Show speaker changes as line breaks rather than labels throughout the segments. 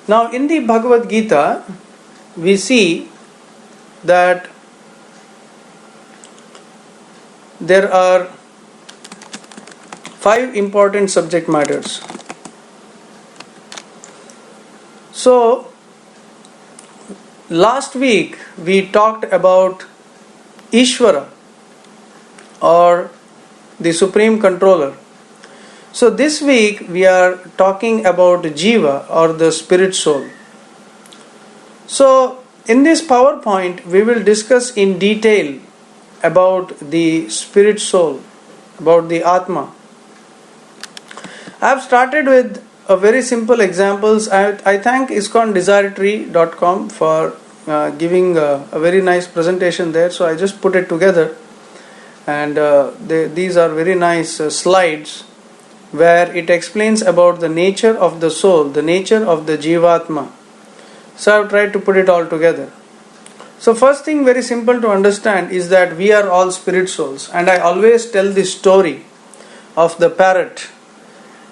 Now in the Bhagavad-Gita, we see that there are 5 important subject matters. So, last week we talked about Ishvara, or the Supreme Controller. So this week we are talking about Jiva, or the spirit soul. So in this PowerPoint we will discuss in detail about the spirit soul, about the Atma. I have started with a very simple examples. I thank ISKCONDesiratory.com for giving a very nice presentation there. So I just put it together, and these are very nice slides where it explains about the nature of the soul, the nature of the Jivatma. So I have tried to put it all together. So first thing, very simple to understand, is that we are all spirit souls, and I always tell this story of the parrot.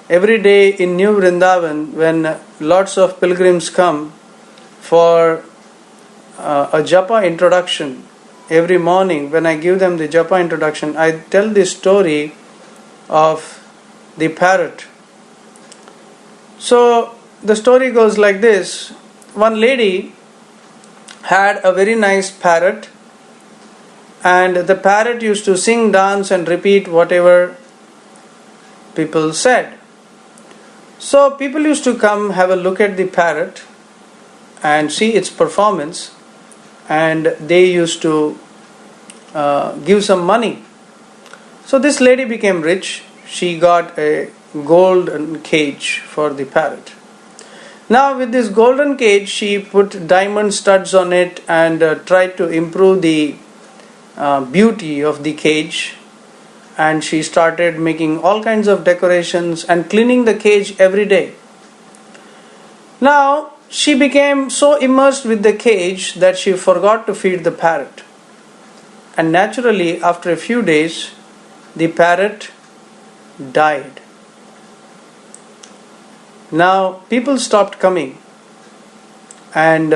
Every day in New Vrindavan, when lots of pilgrims come for a japa introduction, every morning when I give them the japa introduction, I tell this story of the parrot. So the story goes like this. One lady had a very nice parrot, and the parrot used to sing, dance and repeat whatever people said. So people used to come have a look at the parrot and see its performance, and they used to give some money. So this lady became rich. She got a golden cage for the parrot. Now with this golden cage, she put diamond studs on it and tried to improve the beauty of the cage. And she started making all kinds of decorations and cleaning the cage every day. Now she became so immersed with the cage that she forgot to feed the parrot. And naturally, after a few days, the parrot died. Now people stopped coming, and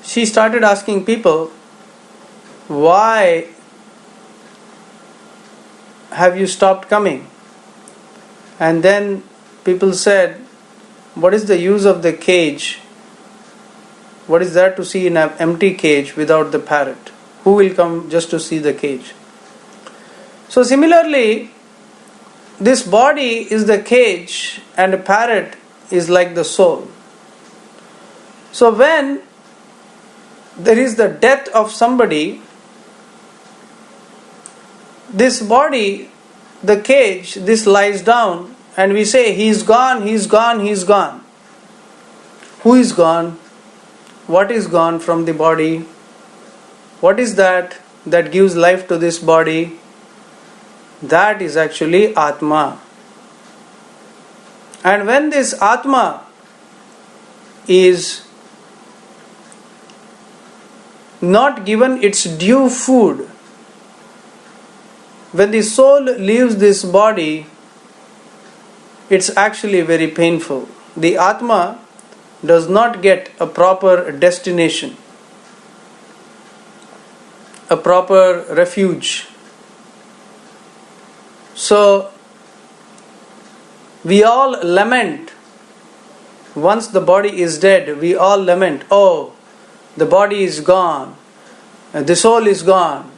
she started asking people, why have you stopped coming? And then people said, what is the use of the cage? What is there to see in an empty cage without the parrot? Who will come just to see the cage? So similarly, this body is the cage and a parrot is like the soul. So when there is the death of somebody, this body, the cage, this lies down, and we say, he's gone, he's gone, he's gone. Who is gone? What is gone from the body? What is that gives life to this body? That is actually Atma. And when this Atma is not given its due food, when the soul leaves this body, it's actually very painful. The Atma does not get a proper destination, a proper refuge. So we all lament. Once the body is dead, we all lament, oh, the body is gone, the soul is gone.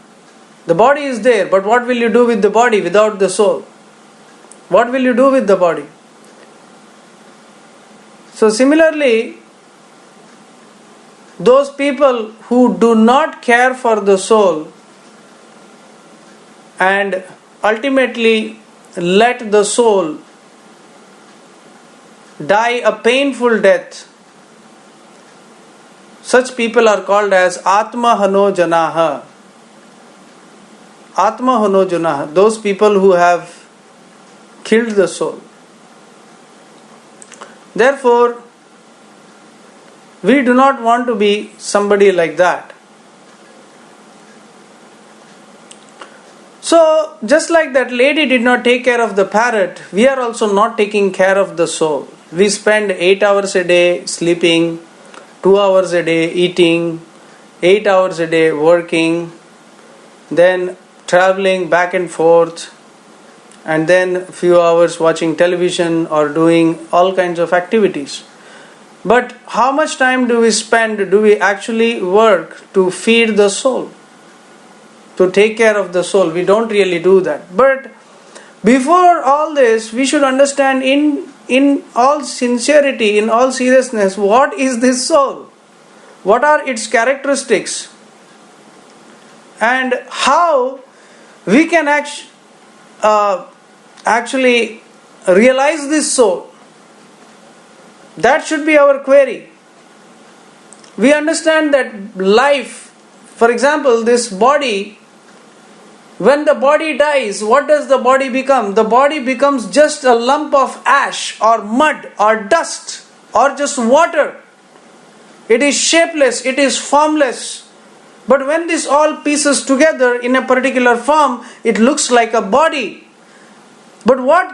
The body is there, but what will you do with the body without the soul? What will you do with the body? So similarly, those people who do not care for the soul and ultimately let the soul die a painful death, such people are called as Atma Hano Janaha. Atma Hano Janaha, those people who have killed the soul. Therefore, we do not want to be somebody like that. So, just like that lady did not take care of the parrot, we are also not taking care of the soul. We spend 8 hours a day sleeping, 2 hours a day eating, 8 hours a day working, then traveling back and forth, and then a few hours watching television or doing all kinds of activities. But how much time do we actually work to feed the soul, to take care of the soul? We don't really do that. But before all this, we should understand in all sincerity, in all seriousness, what is this soul? What are its characteristics? And how we can actually realize this soul? That should be our query. We understand that life, for example, this body, when the body dies, what does the body become? The body becomes just a lump of ash or mud or dust or just water. It is shapeless, it is formless. But when this all pieces together in a particular form, it looks like a body. But what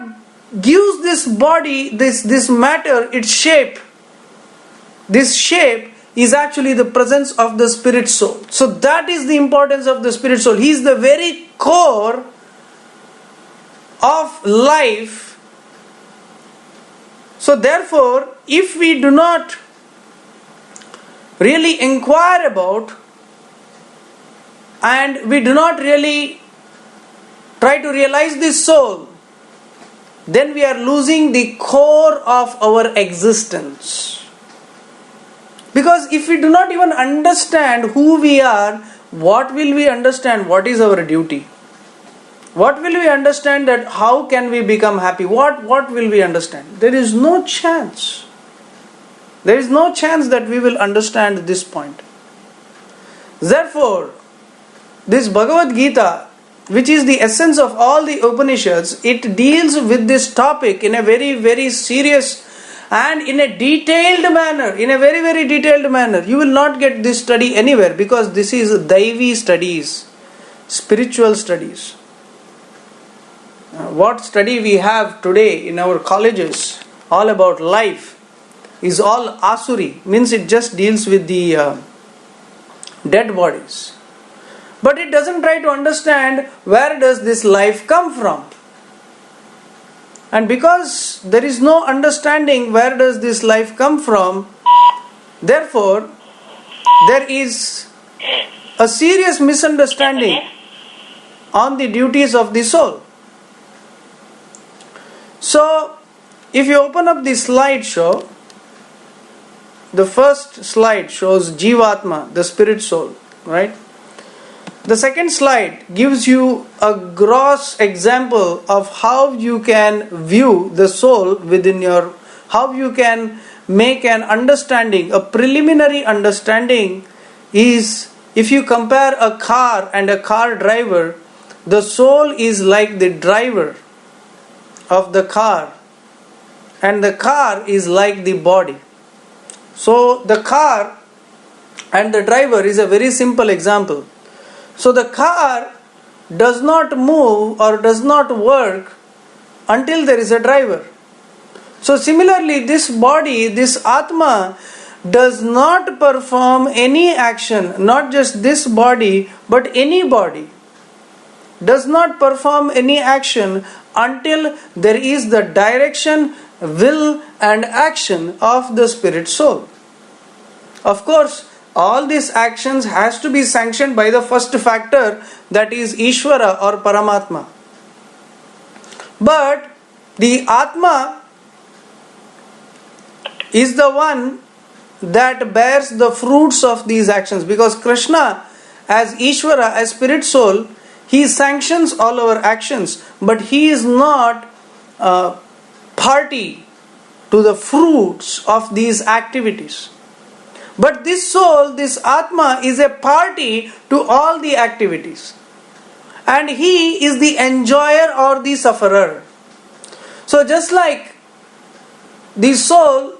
gives this body, this matter, its shape? This shape is actually the presence of the spirit soul. So that is the importance of the spirit soul. He is the very core of life. So therefore, if we do not really inquire about, and we do not really try to realize this soul, then we are losing the core of our existence. Because if we do not even understand who we are, what will we understand? What is our duty? What will we understand that how can we become happy? What will we understand? There is no chance. There is no chance that we will understand this point. Therefore, this Bhagavad-Gita, which is the essence of all the Upanishads, it deals with this topic in a very, very serious and in a detailed manner, in a very, very detailed manner. You will not get this study anywhere because this is Daivi studies, spiritual studies. What study we have today in our colleges, all about life, is all Asuri, means it just deals with the dead bodies. But it doesn't try to understand where does this life come from. And because there is no understanding where does this life come from, therefore there is a serious misunderstanding on the duties of the soul. So, if you open up the slideshow, the first slide shows Jivatma, the spirit soul, right? The second slide gives you a gross example of how you can view the soul within your, how you can make an understanding, a preliminary understanding is, if you compare a car and a car driver, the soul is like the driver of the car and the car is like the body. So the car and the driver is a very simple example. So the car does not move or does not work until there is a driver. So similarly, this body, this Atma, does not perform any action, not just this body, but any body, does not perform any action until there is the direction, will and action of the spirit soul. Of course, all these actions has to be sanctioned by the first factor, that is Ishvara or Paramatma. But the Atma is the one that bears the fruits of these actions, because Krishna as Ishvara, as spirit soul, he sanctions all our actions, but he is not party to the fruits of these activities. But this soul, this Atma, is a party to all the activities. And he is the enjoyer or the sufferer. So just like the soul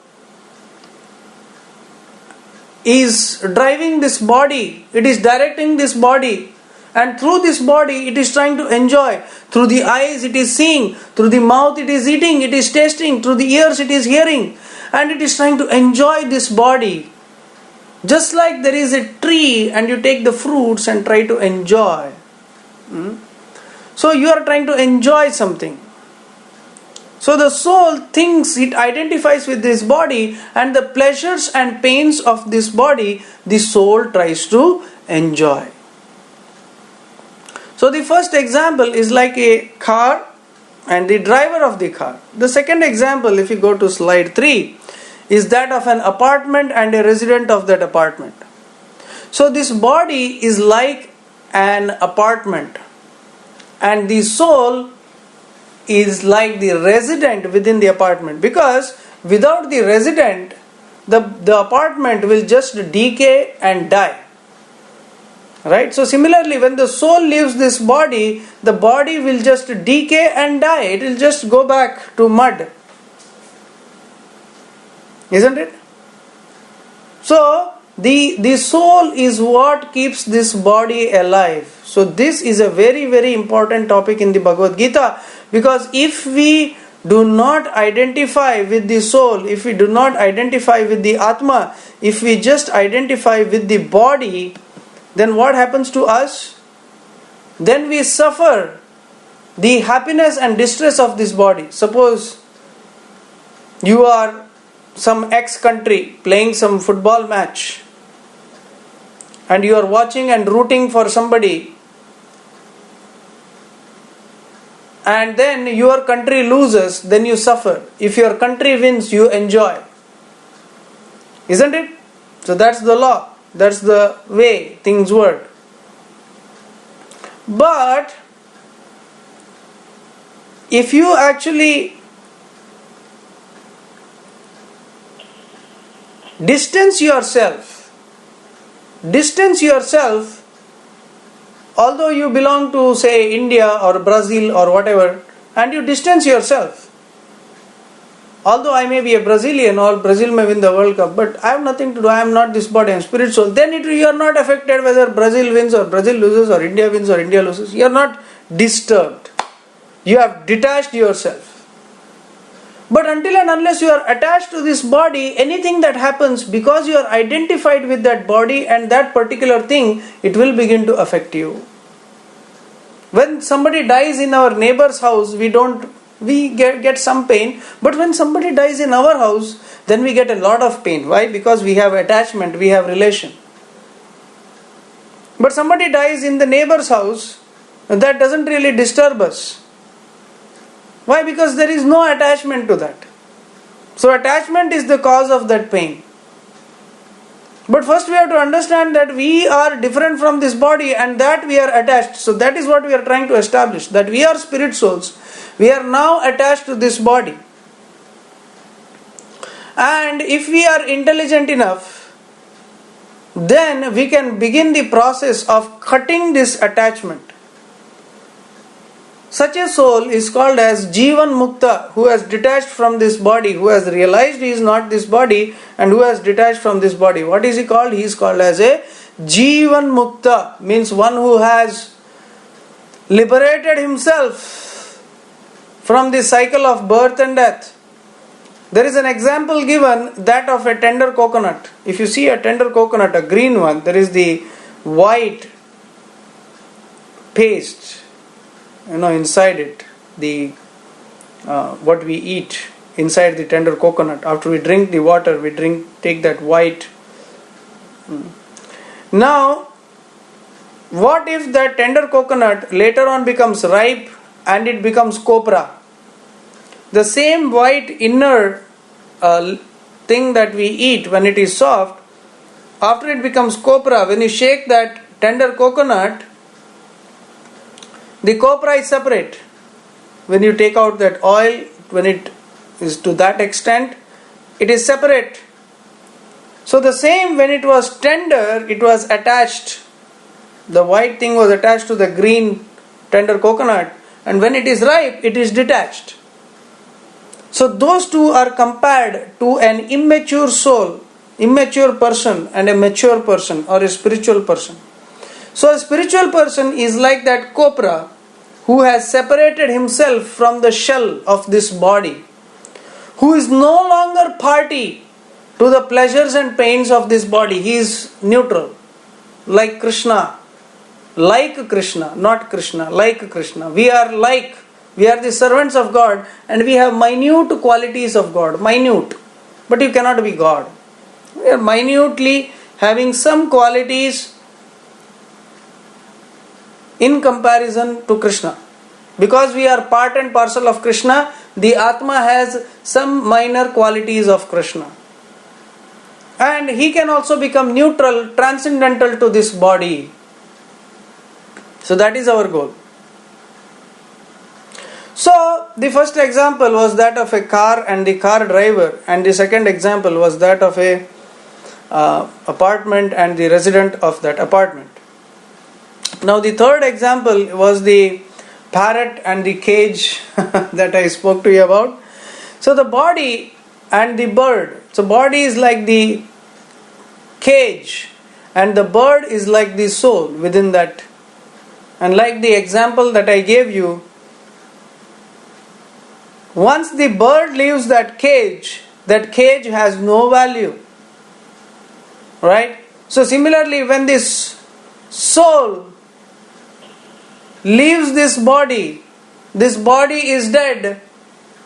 is driving this body, it is directing this body And through this body it is trying to enjoy. Through the eyes it is seeing. Through the mouth it is eating, it is tasting. Through the ears it is hearing. And it is trying to enjoy this body. Just like there is a tree and you take the fruits and try to enjoy. So you are trying to enjoy something. So the soul thinks it identifies with this body, and the pleasures and pains of this body the soul tries to enjoy. So the first example is like a car and the driver of the car. The second example, if you go to slide 3, is that of an apartment and a resident of that apartment. So this body is like an apartment, and the soul is like the resident within the apartment, because without the resident the apartment will just decay and die. Right? So similarly, when the soul leaves this body, the body will just decay and die. It will just go back to mud. Isn't it? So the soul is what keeps this body alive. So this is a very, very important topic in the Bhagavad-Gita, because if we do not identify with the soul, if we do not identify with the Atma, if we just identify with the body, then what happens to us? Then we suffer the happiness and distress of this body. Suppose you are some X country playing some football match, and you are watching and rooting for somebody, and then your country loses, then you suffer. If your country wins, you enjoy. Isn't it? So that's the law. That's the way things work. But if you actually distance yourself, although you belong to, say, India or Brazil or whatever, and you distance yourself. Although I may be a Brazilian, or Brazil may win the World Cup, but I have nothing to do. I am not this body, I am spirit soul. Then you are not affected whether Brazil wins or Brazil loses, or India wins or India loses. You are not disturbed. You have detached yourself. But until and unless you are attached to this body, anything that happens, because you are identified with that body and that particular thing, it will begin to affect you. When somebody dies in our neighbor's house, we get some pain. But when somebody dies in our house, then we get a lot of pain. Why? Because we have attachment, we have relation. But somebody dies in the neighbor's house, that doesn't really disturb us. Why? Because there is no attachment to that. So attachment is the cause of that pain. But first we have to understand that we are different from this body and that we are attached. So that is what we are trying to establish. That we are spirit souls. We are now attached to this body. And if we are intelligent enough, then we can begin the process of cutting this attachment. Such a soul is called as Jivatma, who has detached from this body, who has realized he is not this body, and who has detached from this body. What is he called? He is called as a Jivatma, means one who has liberated himself from the cycle of birth and death. There is an example given, that of a tender coconut. If you see a tender coconut, a green one, there is the white paste, inside it, the what we eat inside the tender coconut. After we drink the water, take that white. Now, what if that tender coconut later on becomes ripe and it becomes copra? The same white inner thing that we eat when it is soft, after it becomes copra, when you shake that tender coconut, the copra is separate. When you take out that oil, when it is to that extent, it is separate. So the same, when it was tender, it was attached. The white thing was attached to the green tender coconut, and when it is ripe, it is detached. So those two are compared to an immature soul, immature person and a mature person or a spiritual person. So a spiritual person is like that cobra who has separated himself from the shell of this body, who is no longer party to the pleasures and pains of this body. He is neutral, like Krishna. Like Krishna, not Krishna, like Krishna. We are the servants of God, and we have minute qualities of God. Minute. But you cannot be God. We are minutely having some qualities in comparison to Krishna. Because we are part and parcel of Krishna, the Atma has some minor qualities of Krishna. And he can also become neutral, transcendental to this body. So that is our goal. So the first example was that of a car and the car driver, and the second example was that of a apartment and the resident of that apartment. Now the third example was the parrot and the cage that I spoke to you about. So the body and the bird. So body is like the cage and the bird is like the soul within that. And like the example that I gave you, once the bird leaves that cage has no value. Right? So similarly, when this soul leaves this body is dead.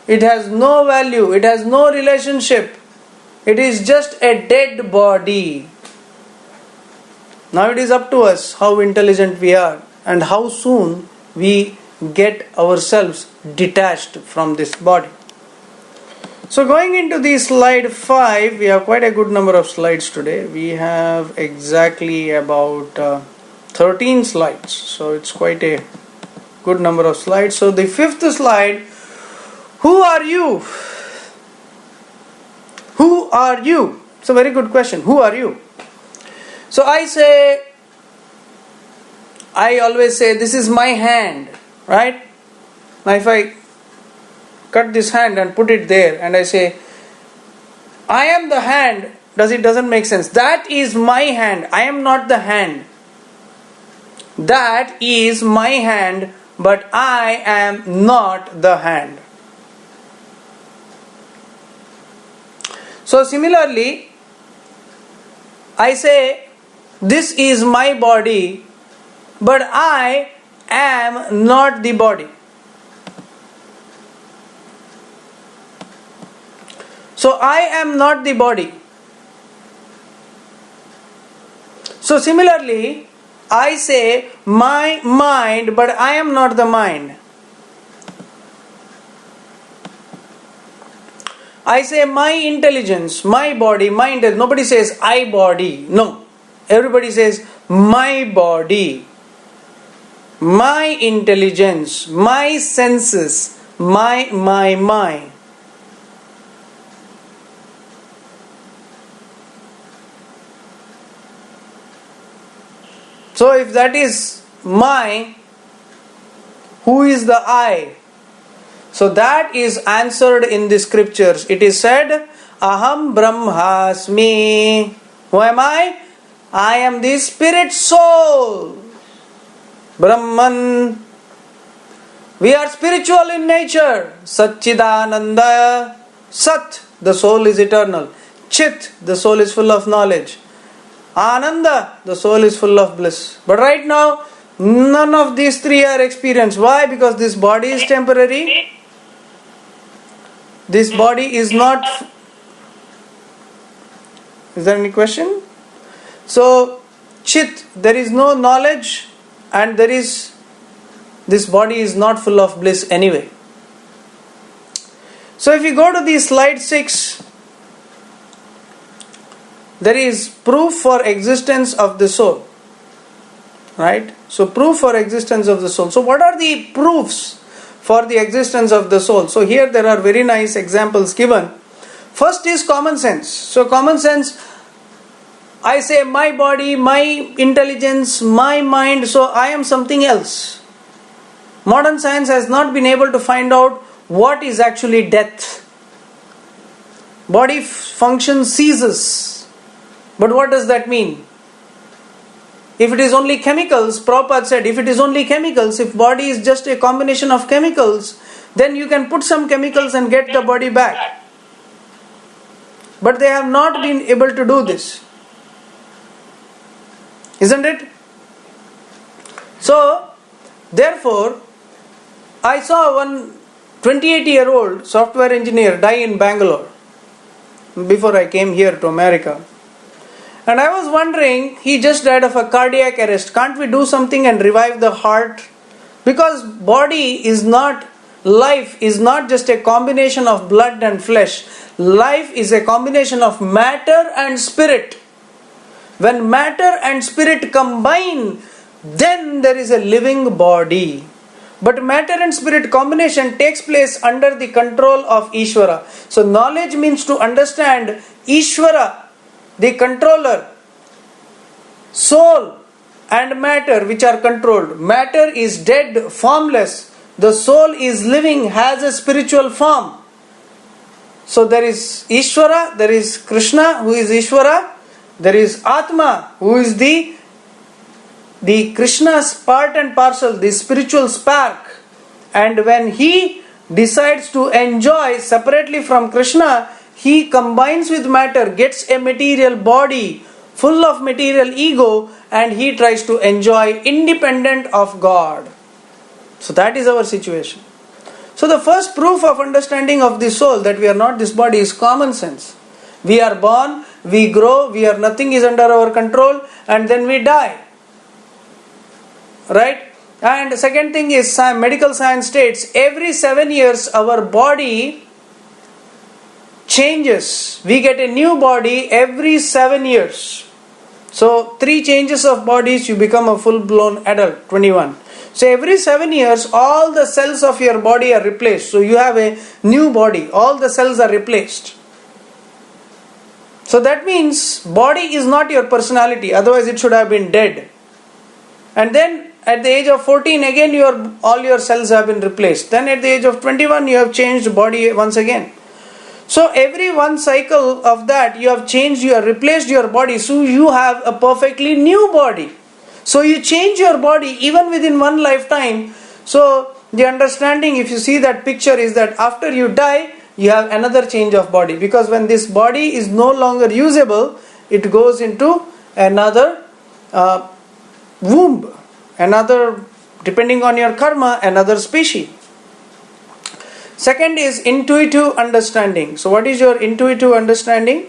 It has no value. It has no relationship. It is just a dead body. Now it is up to us how intelligent we are and how soon we get ourselves detached from this body. So going into the slide 5, we have quite a good number of slides today. We have exactly about 13 slides. So it's quite a good number of slides. So the fifth slide, who are you? Who are you? It's a very good question. Who are you? So I always say, this is my hand, right? Now if I cut this hand and put it there and I say, I am the hand, doesn't make sense. That is my hand. I am not the hand. That is my hand, but I am not the hand. So similarly, I say, this is my body, but I am not the body. So I am not the body. So similarly, I say my mind, but I am not the mind. I say my intelligence, my body, my intelligence. Nobody says I body. No. Everybody says my body, my intelligence, my senses, my. So if that is my, who is the I? So that is answered in the scriptures. It is said, Aham Brahmasmi. Who am I? I am the spirit soul. Brahman. We are spiritual in nature. Satchidananda. Sat, the soul is eternal. Chit, the soul is full of knowledge. Ananda, the soul is full of bliss. But right now, none of these three are experienced. Why? Because this body is temporary. This body is not. Is there any question? So, Chit, there is no knowledge and this body is not full of bliss anyway. So if you go to the slide 6, there is proof for existence of the soul. Right? So proof for existence of the soul. So what are the proofs for the existence of the soul? So here there are very nice examples given. First is common sense. So common sense, I say my body, my intelligence, my mind, so I am something else. Modern science has not been able to find out what is actually death. Body function ceases. But what does that mean? If it is only chemicals, Prabhupada said, if it is only chemicals, if body is just a combination of chemicals, then you can put some chemicals and get the body back. But they have not been able to do this. Isn't it? So, therefore, I saw one 28-year-old software engineer die in Bangalore before I came here to America. And I was wondering, he just died of a cardiac arrest. Can't we do something and revive the heart? Because life is not just a combination of blood and flesh. Life is a combination of matter and spirit. When matter and spirit combine, then there is a living body. But matter and spirit combination takes place under the control of Ishvara. So knowledge means to understand Ishvara, the controller, soul and matter which are controlled. Matter is dead, formless. The soul is living, has a spiritual form. So there is Ishvara, there is Krishna who is Ishvara, there is Atma who is the Krishna's part and parcel, the spiritual spark. And when he decides to enjoy separately from Krishna, he combines with matter, gets a material body full of material ego, and he tries to enjoy independent of God. So that is our situation. So the first proof of understanding of the soul that we are not this body is common sense. We are born, we grow, nothing is under our control, and then we die. Right? And the second thing is medical science states every 7 years our body changes. We get a new body every 7 years. So 3 changes of bodies, you become a full-blown adult, 21. So every 7 years all the cells of your body are replaced. So you have a new body. All the cells are replaced. So that means body is not your personality. Otherwise it should have been dead. And then at the age of 14 again all your cells have been replaced. Then at the age of 21 you have changed body once again. So every one cycle of that you have changed, you have replaced your body. So you have a perfectly new body. So you change your body even within one lifetime. So the understanding, if you see that picture, is that after you die you have another change of body. Because when this body is no longer usable, it goes into another womb. Another, depending on your karma, another species. Second is intuitive understanding. So what is your intuitive understanding?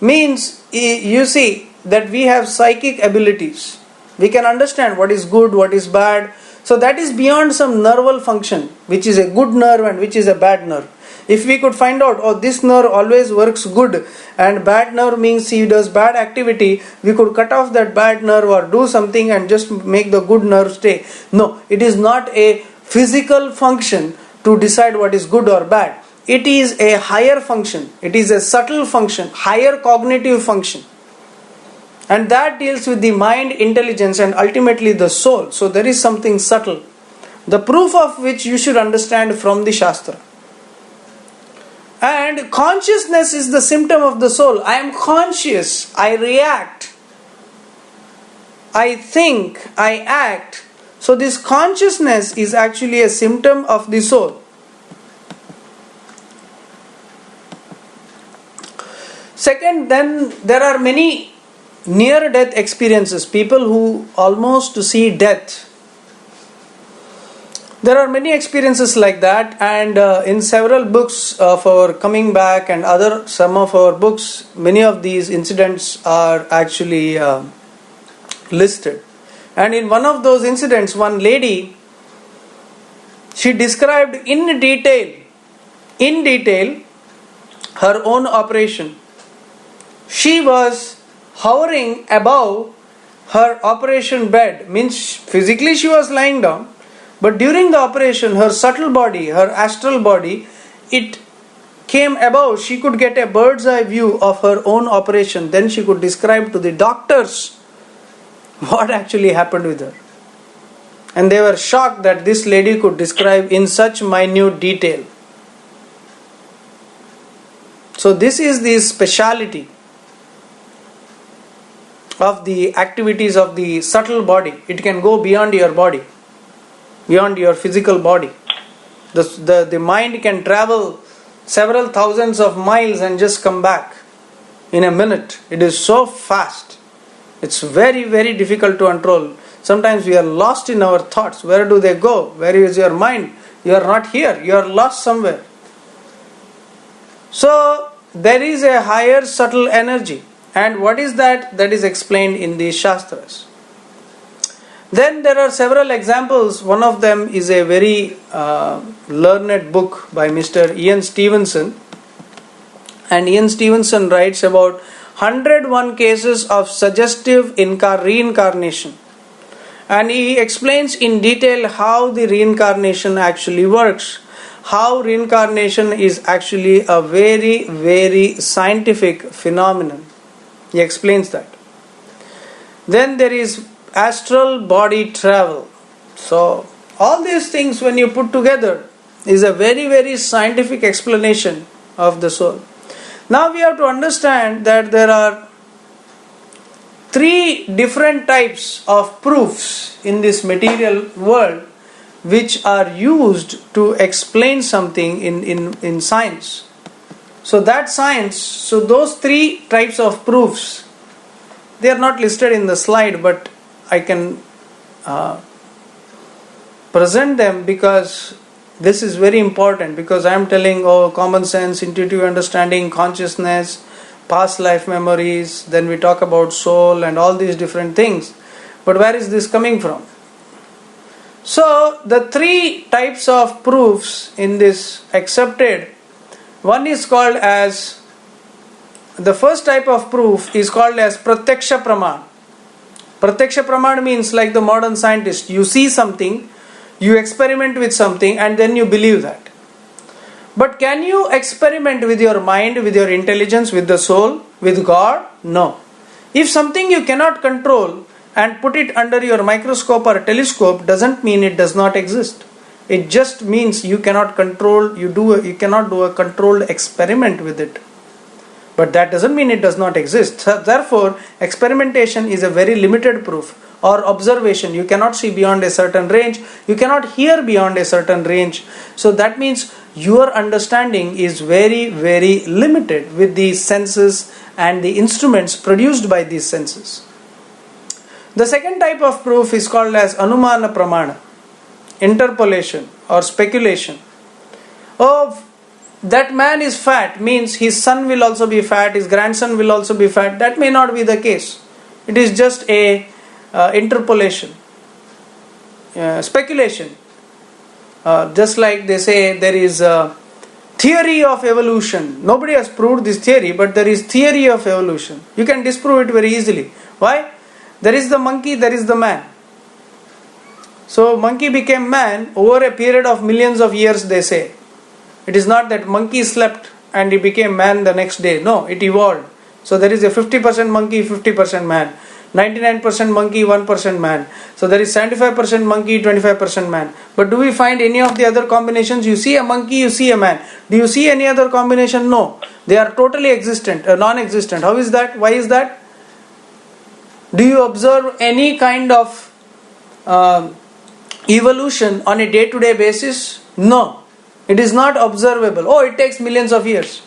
Means you see that we have psychic abilities. We can understand what is good, what is bad. So that is beyond some nerval function, which is a good nerve and which is a bad nerve. If we could find out, this nerve always works good and bad nerve means he does bad activity, we could cut off that bad nerve or do something and just make the good nerve stay. No, it is not a physical function to decide what is good or bad. It is a higher function. It is a subtle function, higher cognitive function. And that deals with the mind, intelligence and ultimately the soul. So there is something subtle. The proof of which you should understand from the Shastra. And consciousness is the symptom of the soul. I am conscious. I react. I think. I act. So this consciousness is actually a symptom of the soul. Second, then there are many near-death experiences. People who almost see death. There are many experiences like that, and in several books of our Coming Back and some of our books, many of these incidents are actually listed. And in one of those incidents, one lady, she described in detail her own operation. She was hovering above her operation bed, means physically she was lying down. But during the operation, her subtle body, her astral body, it came above. She could get a bird's eye view of her own operation. Then she could describe to the doctors what actually happened with her. And they were shocked that this lady could describe in such minute detail. So this is the speciality. of the activities of the subtle body. It can go beyond your body, beyond your physical body. The mind can travel several thousands of miles and just come back in a minute. It is so fast. It's very, very difficult to control. Sometimes we are lost in our thoughts. Where do they go? Where is your mind? You are not here. You are lost somewhere. So there is a higher subtle energy. And what is that? That is explained in the Shastras. Then there are several examples. One of them is a very learned book by Mr. Ian Stevenson. And Ian Stevenson writes about 101 cases of suggestive reincarnation. And he explains in detail how the reincarnation actually works. How reincarnation is actually a very, very scientific phenomenon. He explains that. Then there is astral body travel. So all these things, when you put together, is a very, very scientific explanation of the soul. Now we have to understand that there are 3 different types of proofs in this material world which are used to explain something in science. So those 3 types of proofs, they are not listed in the slide, but I can present them because this is very important, because I am telling common sense, intuitive understanding, consciousness, past life memories, then we talk about soul and all these different things. But where is this coming from? So the 3 types of proofs in this accepted, one is called as, the first type of proof is called as Pratyaksha Praman. Pratyaksha Praman means like the modern scientist. You see something, you experiment with something, and then you believe that. But can you experiment with your mind, with your intelligence, with the soul, with God? No. If something you cannot control and put it under your microscope or telescope, doesn't mean it does not exist. It just means you cannot control, you cannot do a controlled experiment with it. But that doesn't mean it does not exist. Therefore, experimentation is a very limited proof. Or observation, you cannot see beyond a certain range, you cannot hear beyond a certain range. So that means your understanding is very, very limited with the senses and the instruments produced by these senses. The second type of proof is called as Anumana Pramana, interpolation or speculation. Oh, that man is fat means his son will also be fat, his grandson will also be fat. That may not be the case. It is just a interpolation, speculation. Just like they say there is a theory of evolution. Nobody has proved this theory, but there is theory of evolution. You can disprove it very easily. Why? There is the monkey, there is the man. So monkey became man over a period of millions of years, they say. It is not that monkey slept and he became man the next day. No, it evolved. So there is a 50% monkey, 50% man. 99% monkey, 1% man. So there is 75% monkey, 25% man. But do we find any of the other combinations? You see a monkey, you see a man. Do you see any other combination? No. They are totally non-existent. How is that? Why is that? Do you observe any kind of evolution on a day-to-day basis? No. It is not observable. Oh, it takes millions of years.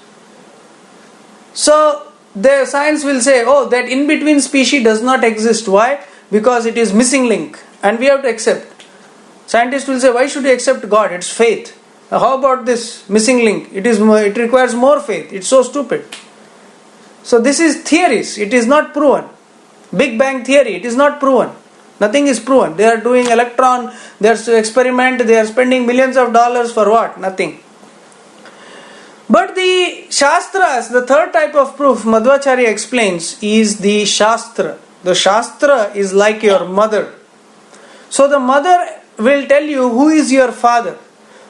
So the science will say, oh, that in-between species does not exist. Why? Because it is missing link. And we have to accept. Scientists will say, why should you accept God? It's faith. How about this missing link? It requires more faith. It's so stupid. So this is theories. It is not proven. Big Bang theory. It is not proven. Nothing is proven. They are doing electron. They are experiment. They are spending millions of dollars for what? Nothing. But the Shastras, the third type of proof Madhvacharya explains, is the Shastra. The Shastra is like your mother. So the mother will tell you who is your father.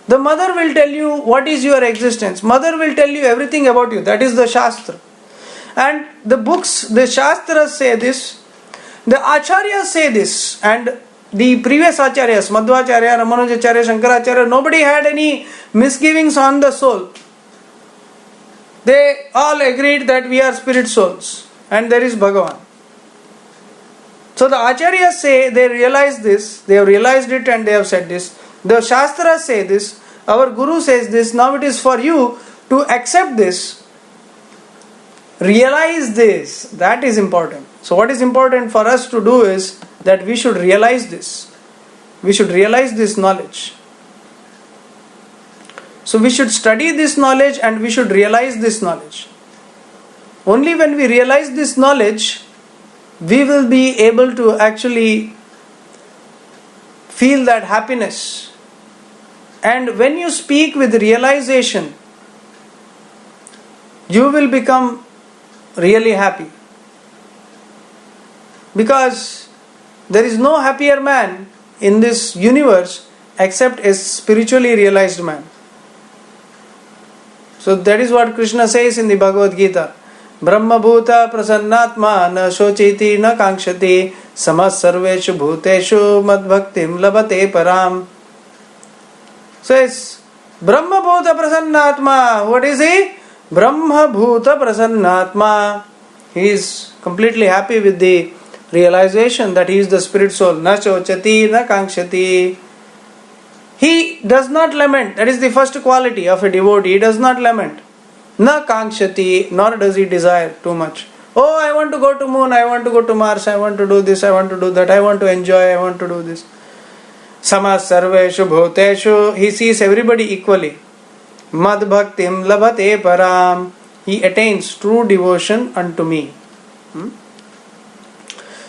The mother will tell you what is your existence. Mother will tell you everything about you. That is the Shastra. And the books, the Shastras say this. The Acharyas say this. And the previous Acharyas, Madhvacharya, Ramanujacharya, Shankaracharya, nobody had any misgivings on the soul. They all agreed that we are spirit souls and there is Bhagavan. So the Acharyas say they realize this, they have realized it and they have said this. The Shastras say this, our Guru says this, now it is for you to accept this, realize this, that is important. So what is important for us to do is that we should realize this. We should realize this knowledge. So we should study this knowledge and we should realize this knowledge. Only when we realize this knowledge, we will be able to actually feel that happiness. And when you speak with realization, you will become really happy. Because there is no happier man in this universe except a spiritually realized man. So that is what Krishna says in the Bhagavad-Gita. Brahma bhuta prasannatma na shochiti na kankshati samas sarveshu bhuteshu madbhaktim labate param. Says Brahma bhuta prasannatma. What is he? Brahma bhuta prasannatma. He is completely happy with the realization that he is the spirit soul. Na shochati na kankshati. He does not lament. That is the first quality of a devotee. He does not lament. Na kankshati, nor does he desire too much. Oh, I want to go to moon, I want to go to Mars, I want to do this, I want to do that, I want to enjoy, I want to do this. Samas sarveshu bhuteshu, he sees everybody equally. Mad bhaktim labhate param, he attains true devotion unto me.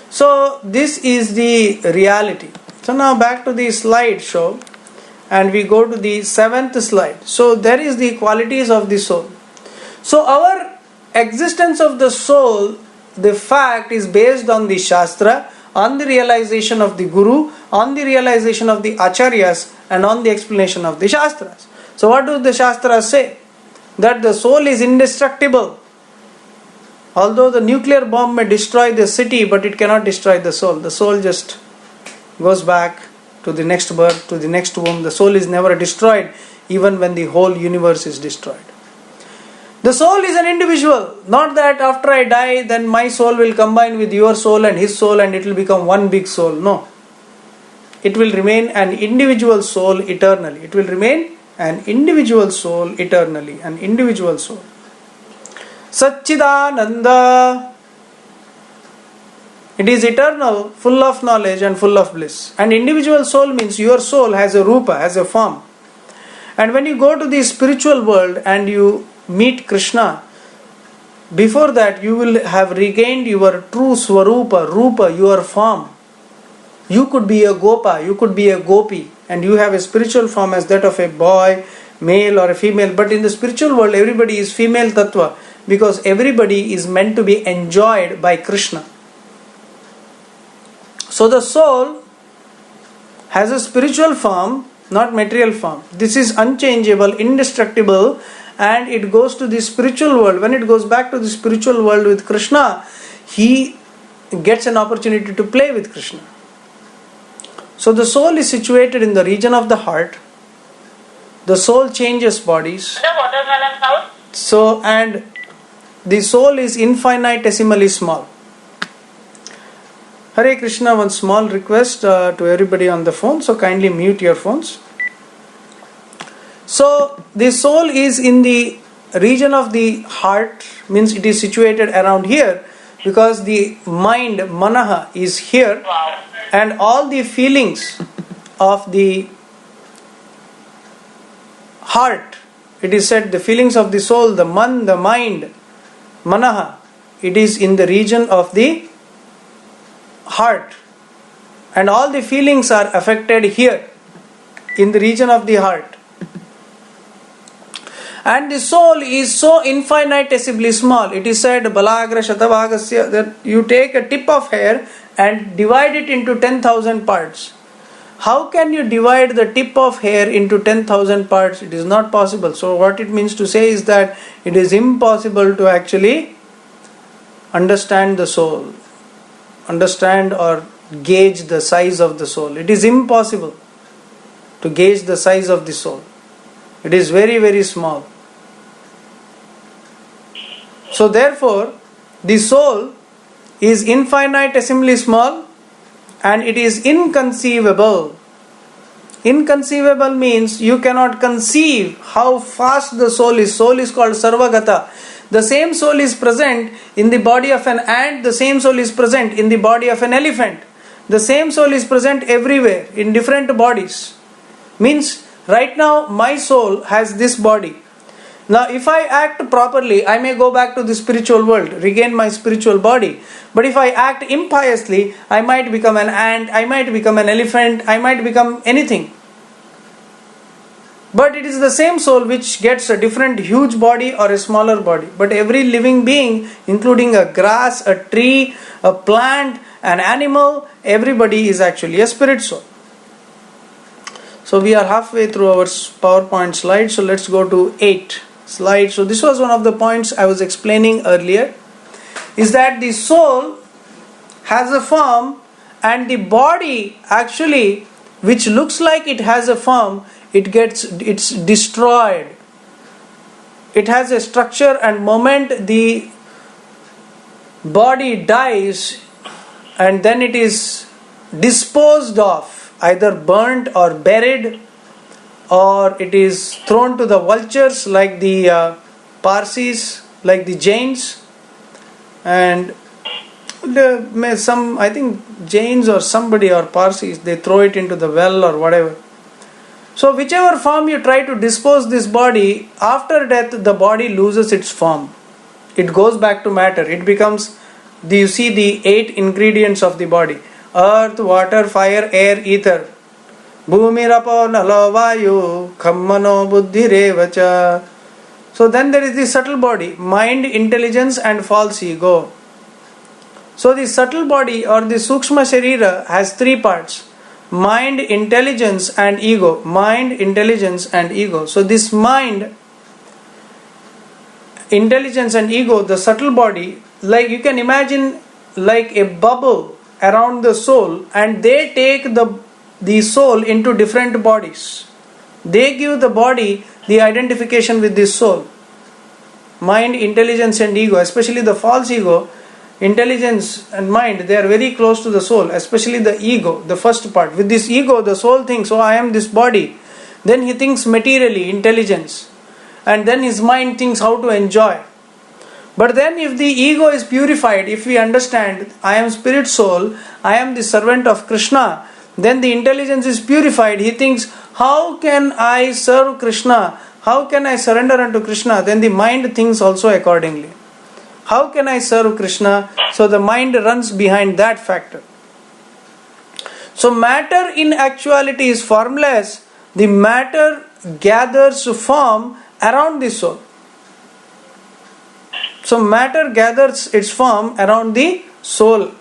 So this is the reality. So now back to the slide show, and we go to the 7th slide. So there is the qualities of the soul. So our existence of the soul, the fact is based on the Shastra, on the realization of the Guru, on the realization of the Acharyas, and on the explanation of the Shastras. So what do the Shastras say? That the soul is indestructible. Although the nuclear bomb may destroy the city, but it cannot destroy the soul. The soul just goes back to the next birth, to the next womb. The soul is never destroyed, even when the whole universe is destroyed. The soul is an individual. Not that after I die, then my soul will combine with your soul and his soul and it will become one big soul. No. It will remain an individual soul eternally. It will remain an individual soul eternally. An individual soul. Satchidananda. It is eternal, full of knowledge and full of bliss. An individual soul means your soul has a rupa, has a form. And when you go to the spiritual world and you meet Krishna, before that you will have regained your true swarupa, rupa, your form. You could be a gopa, you could be a gopi, and you have a spiritual form as that of a boy, male or a female. But in the spiritual world, everybody is female tattva, because everybody is meant to be enjoyed by Krishna. So the soul has a spiritual form, not material form. This is unchangeable, indestructible, and it goes to the spiritual world. When it goes back to the spiritual world with Krishna, he gets an opportunity to play with Krishna. So the soul is situated in the region of the heart. The soul changes bodies.
The watermelon house.
So, and the soul is infinitesimally small. Hare Krishna, one small request to everybody on the phone. So kindly mute your phones. So the soul is in the region of the heart, means it is situated around here, because the mind, manaha, is here.
Wow.
And all the feelings of the heart, it is said the feelings of the soul, the man, the mind, manaha, it is in the region of the heart. And all the feelings are affected here, in the region of the heart. And the soul is so infinitesimally small. It is said, Balagra Shatavagasya, that you take a tip of hair and divide it into 10,000 parts. How can you divide the tip of hair into 10,000 parts? It is not possible. So what it means to say is that it is impossible to actually understand the soul, understand or gauge the size of the soul. It is impossible to gauge the size of the soul. It is very, very small. So therefore, the soul is infinitesimally small and it is inconceivable. Inconceivable means you cannot conceive how fast the soul is. Soul is called Sarvagata. The same soul is present in the body of an ant, the same soul is present in the body of an elephant. The same soul is present everywhere in different bodies. Means right now my soul has this body. Now if I act properly, I may go back to the spiritual world, regain my spiritual body. But if I act impiously, I might become an ant, I might become an elephant, I might become anything. But it is the same soul which gets a different huge body or a smaller body. But every living being, including a grass, a tree, a plant, an animal, everybody is actually a spirit soul. So we are halfway through our PowerPoint slide. So let's go to 8 slide. So this was one of the points I was explaining earlier. Is that the soul has a form, and the body actually, which looks like it has a form, it's destroyed. It has a structure, and moment the body dies, and then it is disposed of, either burnt or buried, or it is thrown to the vultures like the Parsis, like the Jains, and I think Jains or somebody or Parsis, they throw it into the well or whatever. So whichever form you try to dispose this body, after death the body loses its form. It goes back to matter. It becomes, you see the 8 ingredients of the body: earth, water, fire, air, ether. Bhumirapo nalo vayu khammano buddhirevacha. So then there is the subtle body: mind, intelligence and false ego. So the subtle body or the Sukshma Sharira has 3 parts: mind, intelligence and ego. Mind, intelligence and ego. So this mind, intelligence and ego, the subtle body, like you can imagine like a bubble around the soul, and they take the soul into different bodies. They give the body the identification with this soul. Mind, intelligence and ego, especially the false ego, intelligence and mind, they are very close to the soul, especially the ego, the first part. With this ego, the soul thinks, oh, I am this body. Then he thinks materially, intelligence. And then his mind thinks how to enjoy. But then if the ego is purified, if we understand, I am spirit soul, I am the servant of Krishna, then the intelligence is purified. He thinks, how can I serve Krishna? How can I surrender unto Krishna? Then the mind thinks also accordingly. How can I serve Krishna? So the mind runs behind that factor. So matter in actuality is formless. The matter gathers form around the soul. So matter gathers its form around the soul.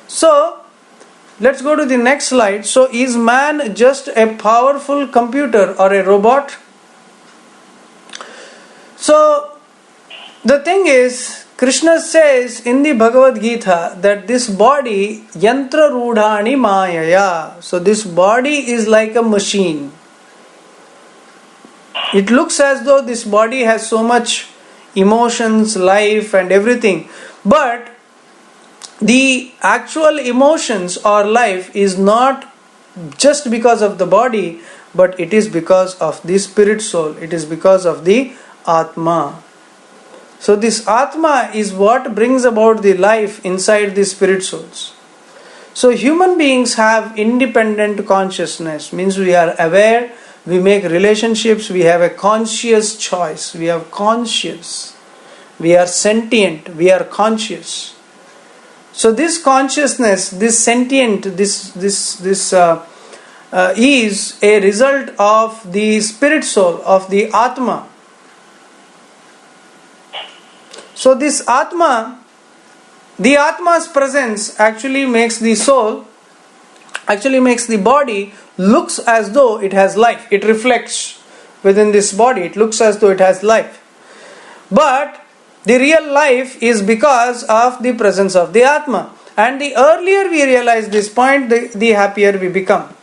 So let's go to the next slide. So is man just a powerful computer or a robot? So the thing is, Krishna says in the Bhagavad-Gita that this body, yantra rudhani mayaya. So this body is like a machine. It looks as though this body has so much emotions, life and everything. But the actual emotions or life is not just because of the body, but it is because of the spirit soul. It is because of the Atma. So this Atma is what brings about the life inside the spirit souls. So human beings have independent consciousness, means we are aware, we make relationships, we have a conscious choice, we have conscious, we are sentient, we are conscious. So this consciousness, this sentient, this is a result of the spirit soul, of the Atma. So this Atma, the Atma's presence actually makes the soul, actually makes the body looks as though it has life. It reflects within this body. It looks as though it has life. But the real life is because of the presence of the Atma. And the earlier we realize this point, the happier we become.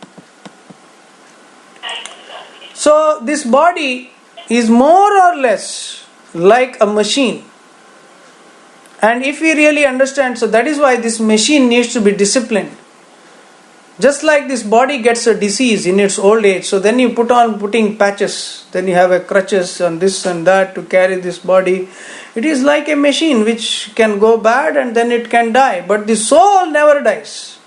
So this body is more or less like a machine. And if we really understand, so that is why this machine needs to be disciplined. Just like this body gets a disease in its old age, so then you putting patches, then you have a crutches and this and that to carry this body. It is like a machine which can go bad and then it can die, but the soul never dies.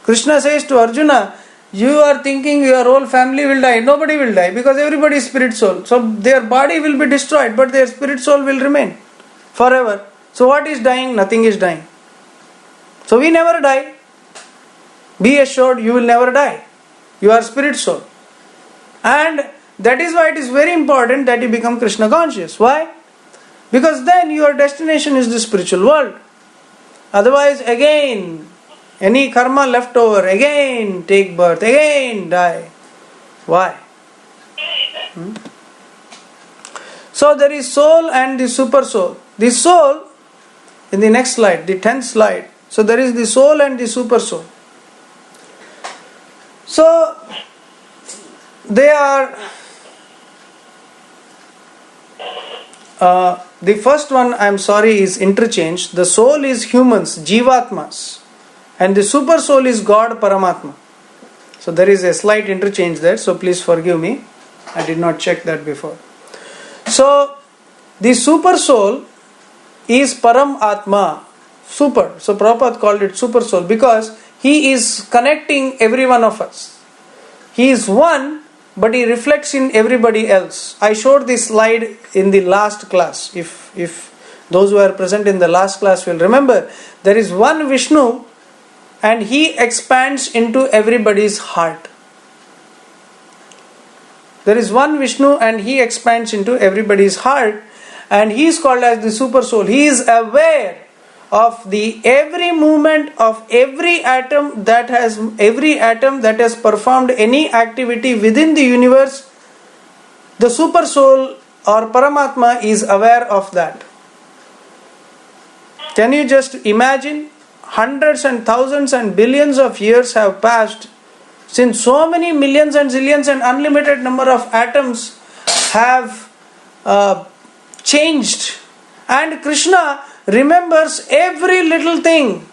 Krishna says to Arjuna, you are thinking your whole family will die. Nobody will die because everybody is spirit soul. So their body will be destroyed, but their spirit soul will remain forever. So what is dying? Nothing is dying. So we never die. Be assured you will never die. You are spirit soul. And that is why it is very important that you become Krishna conscious. Why? Because then your destination is the spiritual world. Otherwise, again, any karma left over, again take birth, again die. Why? So there is soul and the super soul. The soul, in the next slide, the 10th slide. So there is the soul and the super soul. So they are the first one, I am sorry, is interchanged. The soul is humans, Jivatmas, and the super soul is God, Paramatma. So there is a slight interchange there, so please forgive me. I did not check that before. So the super soul is Param Atma, super. So Prabhupada called it super soul because he is connecting every one of us. He is one, but he reflects in everybody else. I showed this slide in the last class. If those who are present in the last class will remember, there is one Vishnu and he expands into everybody's heart. There is one Vishnu and he expands into everybody's heart, and he is called as the super soul. He is aware of the every movement of every atom that has performed any activity within the universe. The super soul or Paramatma is aware of that. Can you just imagine? Hundreds and thousands and billions of years have passed since so many millions and zillions and unlimited number of atoms have changed, and Krishna remembers every little thing.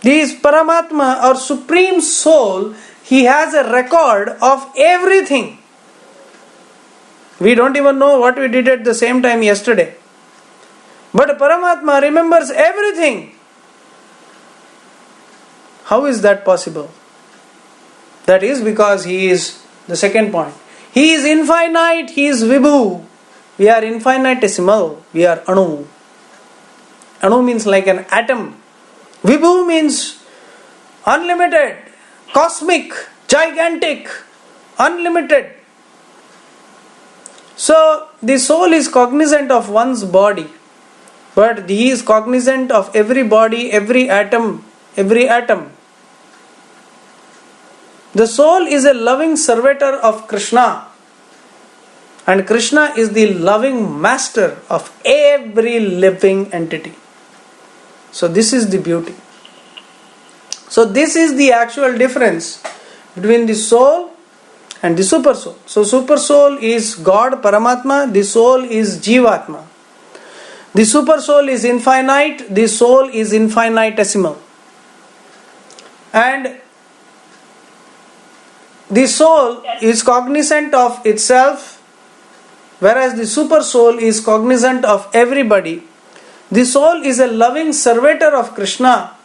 This Paramatma or Supreme Soul, he has a record of everything. We don't even know what we did at the same time yesterday. But Paramatma remembers everything. How is that possible? That is because he is, the second point, he is infinite, he is Vibhu. We are infinitesimal, we are Anu. Anu means like an atom. Vibhu means unlimited, cosmic, gigantic, unlimited. So the soul is cognizant of one's body, but he is cognizant of every body, every atom, every atom. The soul is a loving servitor of Krishna, and Krishna is the loving master of every living entity. So this is the beauty. So this is the actual difference between the soul and the super soul. So super soul is God, Paramatma. The soul is Jivatma. The super soul is infinite. The soul is infinitesimal. And the soul is cognizant of itself, whereas the super soul is cognizant of everybody. The soul is a loving servitor of Krishna,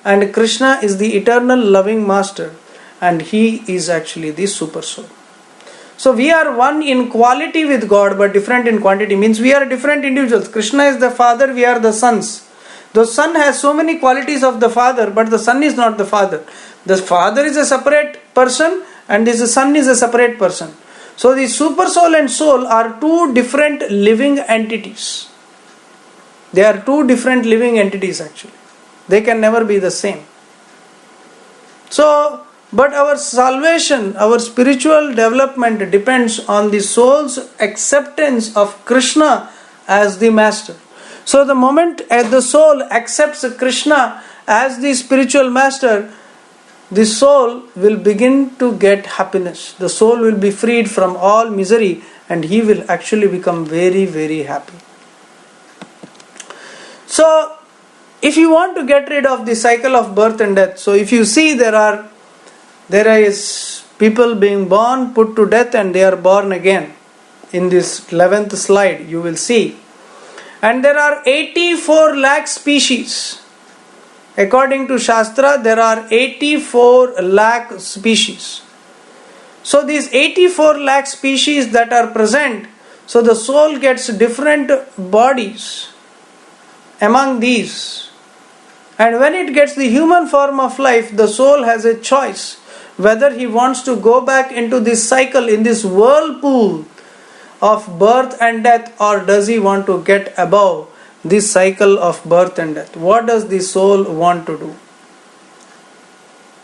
and Krishna is the eternal loving master, and he is actually the super soul. So we are one in quality with God but different in quantity. Means we are different individuals. Krishna is the father, we are the sons. The son has so many qualities of the father, but the son is not the father. The father is a separate person and the son is a separate person. So the super soul and soul are two different living entities. They are two different living entities actually. They can never be the same. So, but our salvation, our spiritual development depends on the soul's acceptance of Krishna as the master. So the moment the soul accepts Krishna as the spiritual master, the soul will begin to get happiness. The soul will be freed from all misery and he will actually become very, very happy. So if you want to get rid of the cycle of birth and death, so if you see there is people being born, put to death, and they are born again. In this 11th slide you will see, and there are 84 lakh species. According to Shastra, there are 84 lakh species. So these 84 lakh species that are present, so the soul gets different bodies among these. And when it gets the human form of life, the soul has a choice whether he wants to go back into this cycle, in this whirlpool of birth and death, or does he want to get above this cycle of birth and death. What does the soul want to do?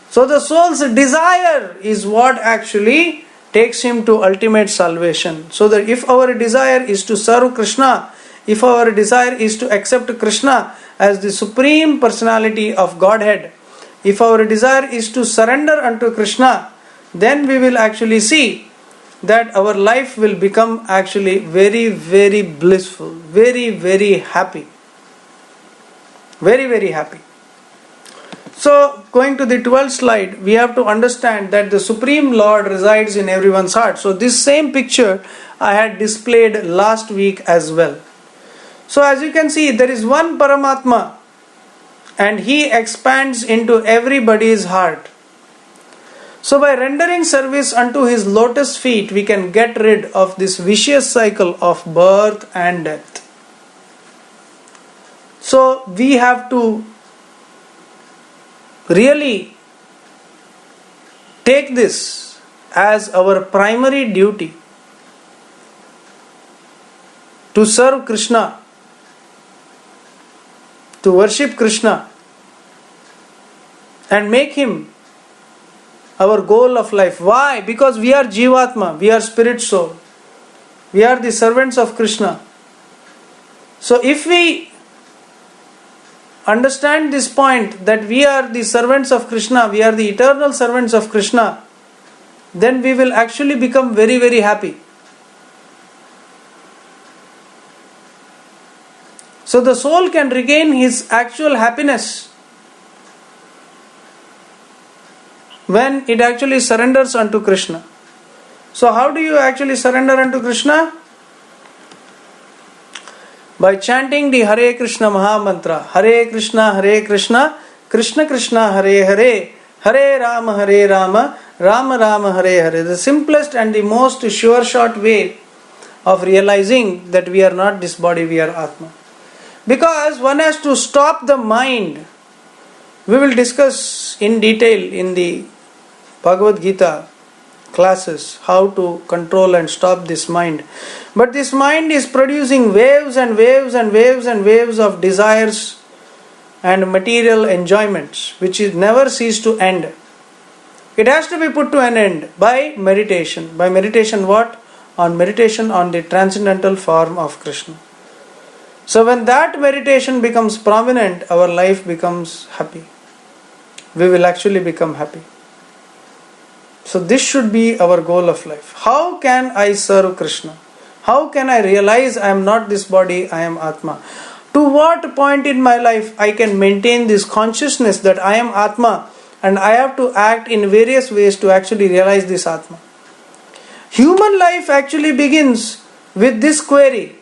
So the soul's desire is what actually takes him to ultimate salvation. So that if our desire is to serve Krishna, if our desire is to accept Krishna as the Supreme Personality of Godhead, if our desire is to surrender unto Krishna, then we will actually see that our life will become actually very, very blissful, very, very happy. Very, very happy. So, going to the 12th slide, we have to understand that the Supreme Lord resides in everyone's heart. So, this same picture I had displayed last week as well. So, as you can see, there is one Paramatma, and he expands into everybody's heart. So by rendering service unto his lotus feet, we can get rid of this vicious cycle of birth and death. So we have to really take this as our primary duty to serve Krishna, to worship Krishna, and make him our goal of life. Why? Because we are Jivatma, we are spirit soul. We are the servants of Krishna. So if we understand this point, that we are the servants of Krishna, we are the eternal servants of Krishna, then we will actually become very, very happy. So the soul can regain his actual happiness when it actually surrenders unto Krishna. So how do you actually surrender unto Krishna? By chanting the Hare Krishna Maha Mantra. Hare Krishna, Krishna Krishna, Hare Hare, Hare Rama, Rama Rama, Hare Hare. The simplest and the most sure short way of realizing that we are not this body, we are Atma. Because one has to stop the mind. We will discuss in detail in the Bhagavad-Gita classes how to control and stop this mind. But this mind is producing waves and waves and waves and waves of desires and material enjoyments, which is never cease to end. It has to be put to an end by meditation. By meditation what? Meditation on the transcendental form of Krishna. So when that meditation becomes prominent, our life becomes happy. We will actually become happy. So this should be our goal of life. How can I serve Krishna? How can I realize I am not this body, I am Atma? To what point in my life I can maintain this consciousness that I am Atma, and I have to act in various ways to actually realize this Atma? Human life actually begins with this query.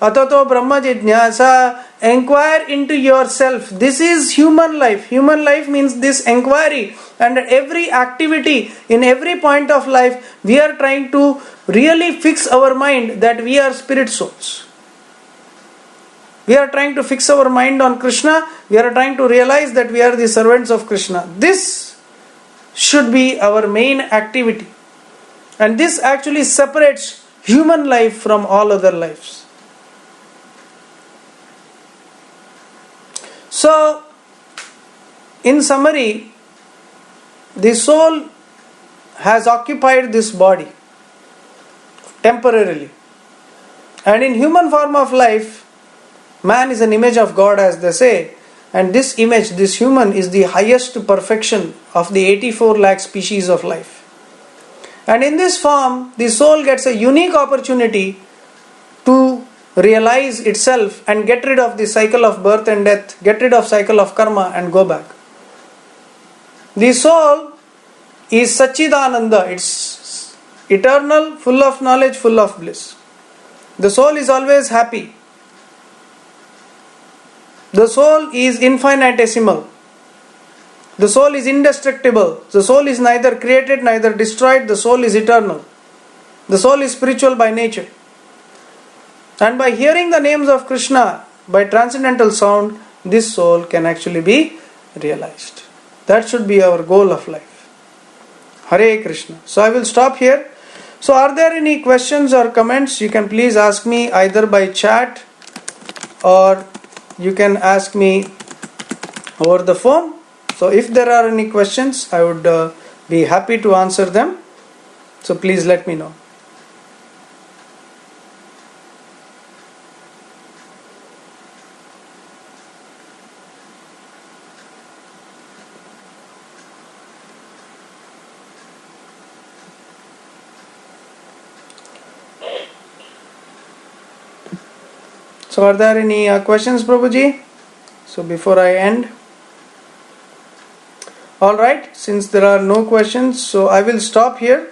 Atato Brahma Jijnasa, inquire into yourself. This is human life. Human life means this inquiry. And at every activity, in every point of life, we are trying to really fix our mind that we are spirit souls. We are trying to fix our mind on Krishna. We are trying to realize that we are the servants of Krishna. This should be our main activity. And this actually separates human life from all other lives. So, in summary, the soul has occupied this body temporarily. And in human form of life, man is an image of God, as they say. And this image, this human, is the highest perfection of the 84 lakh species of life. And in this form, the soul gets a unique opportunity to realize itself and get rid of the cycle of birth and death, get rid of cycle of karma and go back. The soul is Sachidananda, it's eternal, full of knowledge, full of bliss. The soul is always happy. The soul is infinitesimal. The soul is indestructible. The soul is neither created, neither destroyed. The soul is eternal. The soul is spiritual by nature. And by hearing the names of Krishna, by transcendental sound, this soul can actually be realized. That should be our goal of life. Hare Krishna. So I will stop here. So are there any questions or comments? You can please ask me either by chat or you can ask me over the phone. So if there are any questions, I would be happy to answer them. So please let me know. So are there any questions, Prabhuji? So before I end. Alright, since there are no questions, so I will stop here.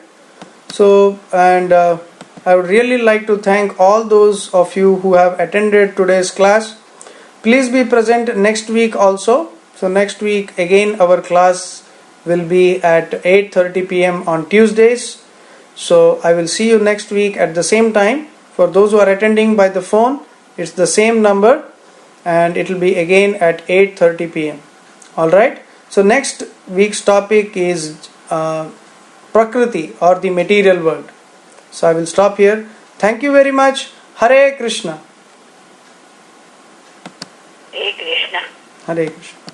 So, and I would really like to thank all those of you who have attended today's class. Please be present next week also. So next week again our class will be at 8:30 p.m. on Tuesdays. So I will see you next week at the same time. For those who are attending by the phone, it's the same number and it will be again at 8:30 p.m. Alright. So next week's topic is Prakriti or the material world. So I will stop here. Thank you very much. Hare Krishna.
Hare Krishna.
Hare Krishna.